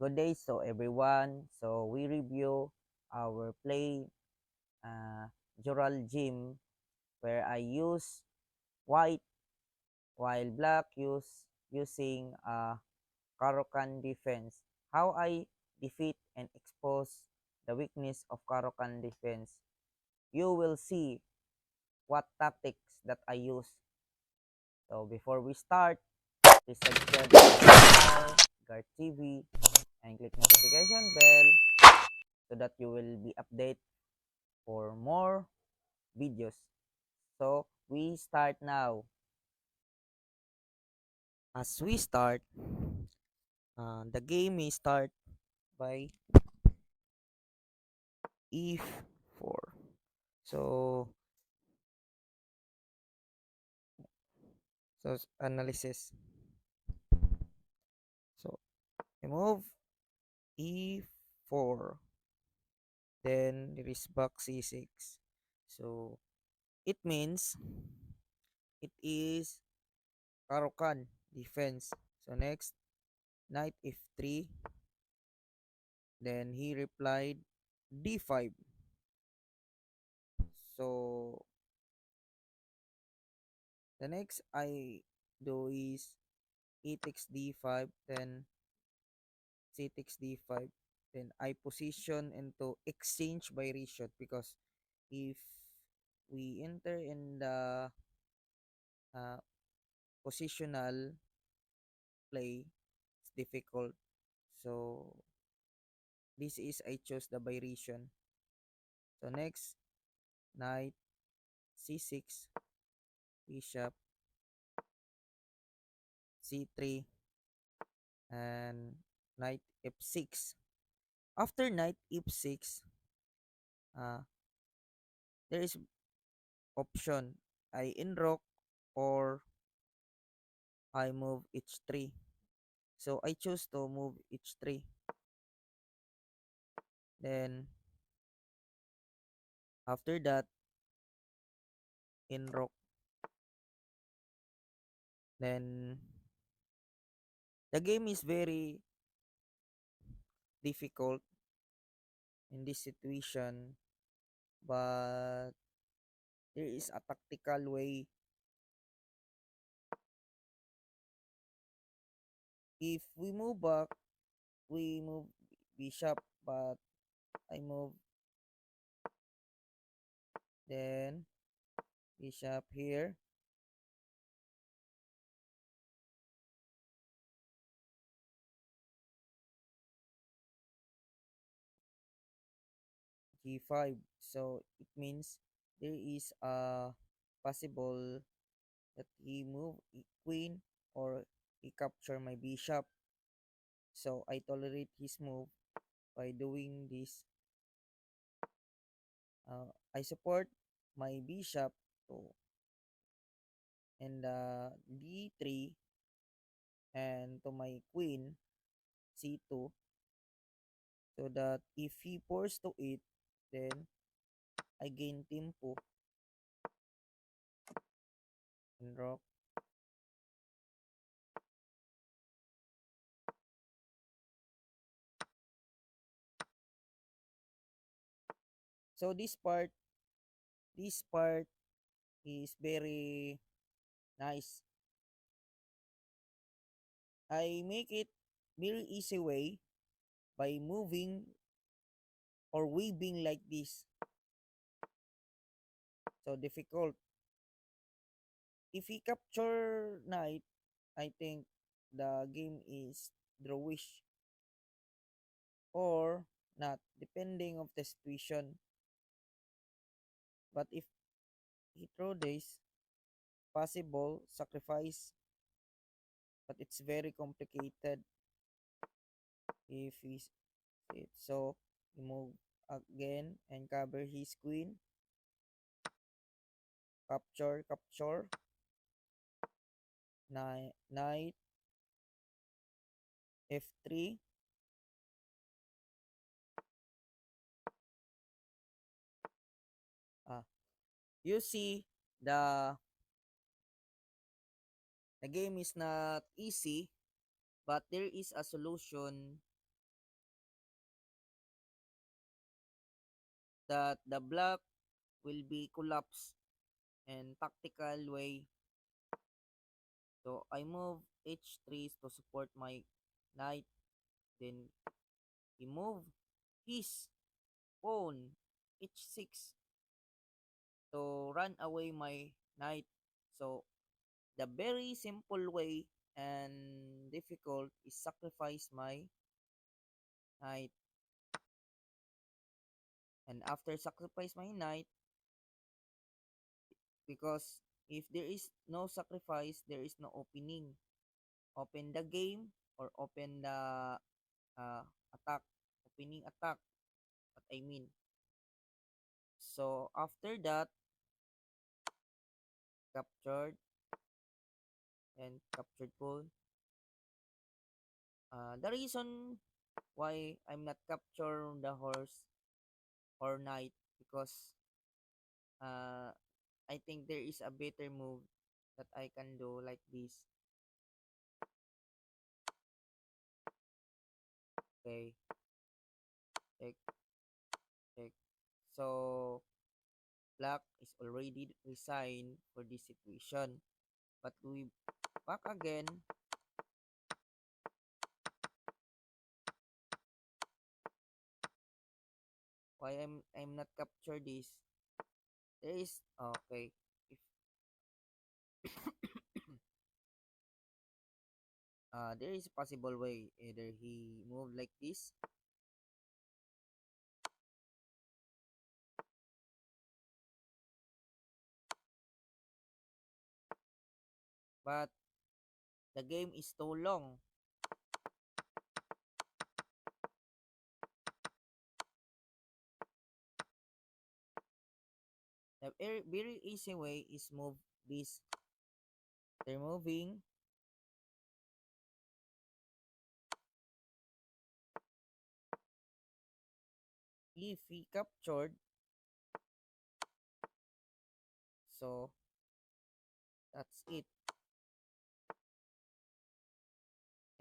Good day, so everyone. So we review our play uh, Jural Gym where I use white while black using Karokan defense. How I defeat and expose the weakness of Karokan defense. You will see what tactics that I use. So before we start, please subscribe to my channel, Guard TV, and click notification bell so that you will be updated for more videos. So we start now. As we start, the game may start by e4. So analysis. So I move e4. Then there is back c6. So it means it is Karokan defense. So next, knight f3. Then he replied d5. So the next I do is e takes d5, then c takes d5, then I position into exchange by reshoot because if we enter in the uh, positional play, it's difficult. So this is I chose the variation. So next, knight c6, bishop c3, and knight f6. After knight f6, uh, there is option I inrock or I move h3. So I choose to move h3. Then after that, inrock. Then the game is very difficult in this situation, but there is a tactical way. If we move back, we move bishop, but I move then bishop here, g5. So it means there is a possible that he move queen or he capture my bishop. So I tolerate his move by doing this. I support my bishop to and d3 and to my queen c2 so that if he force to it, then I gain tempo and rock. So this part is very nice. I make it very easy way by moving or weaving like this. So difficult. If he capture knight, I think the game is drawish or not, depending of the situation. But if he throw this, possible sacrifice, but it's very complicated if he's it. So he move again and cover his queen, capture, knight f3. Ah, you see the game is not easy, but there is a solution that the block will be collapsed in tactical way. So I move h3 to support my knight. Then he move his pawn h6 to run away my knight. So the very simple way and difficult is sacrifice my knight. And after sacrifice my knight, because if there is no sacrifice, there is no opening. Open the game or open the attack. Opening attack, what I mean. So after that, captured and captured pawn. The reason why I'm not capture the horse or knight because uh, I think there is a better move that I can do like this. Okay, check, check. So black is already resigned for this situation. But we back again. Why I'm not capture this? There is okay. If there is a possible way either he move like this, but the game is too long. The very easy way is move this. They're moving. If he captured, so that's it.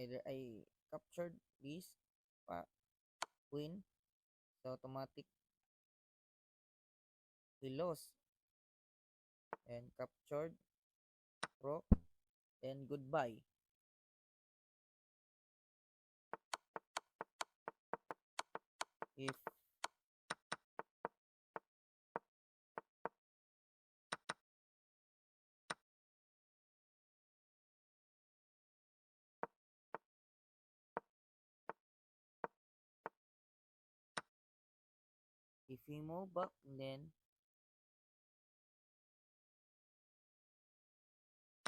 Either I captured this, pa win, so automatic we lost and captured rook, then goodbye. If we move back, then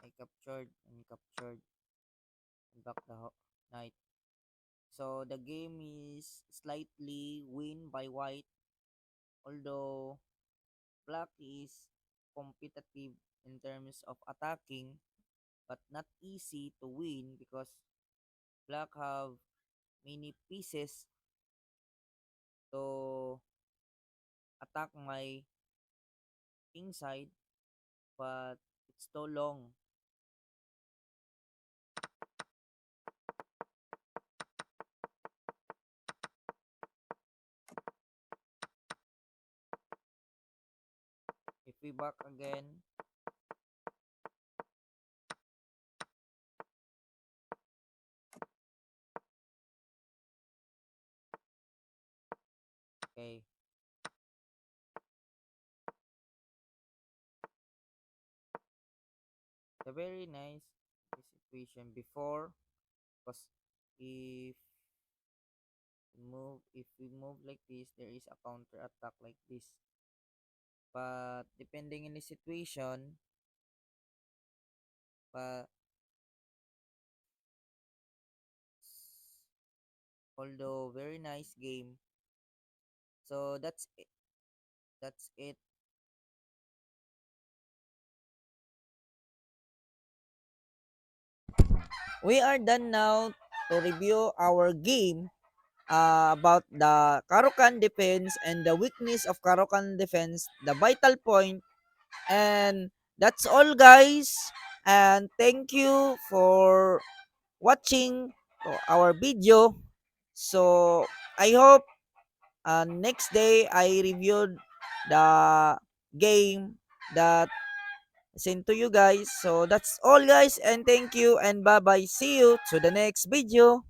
I captured and captured and back the knight. So the game is slightly win by white, although black is competitive in terms of attacking, but not easy to win because black have many pieces to attack my king side, but it's too long. If we back again, okay, the very nice this situation before because if if we move like this, there is a counter attack like this, but depending on the situation, but although very nice game, so that's it. We are done now to review our game about the Karokan defense and the weakness of Karokan defense, the vital point, and that's all, guys. And thank you for watching our video. So I hope next day I reviewed the game that sent to you guys. So that's all guys, and thank you and bye bye. See you to the next video.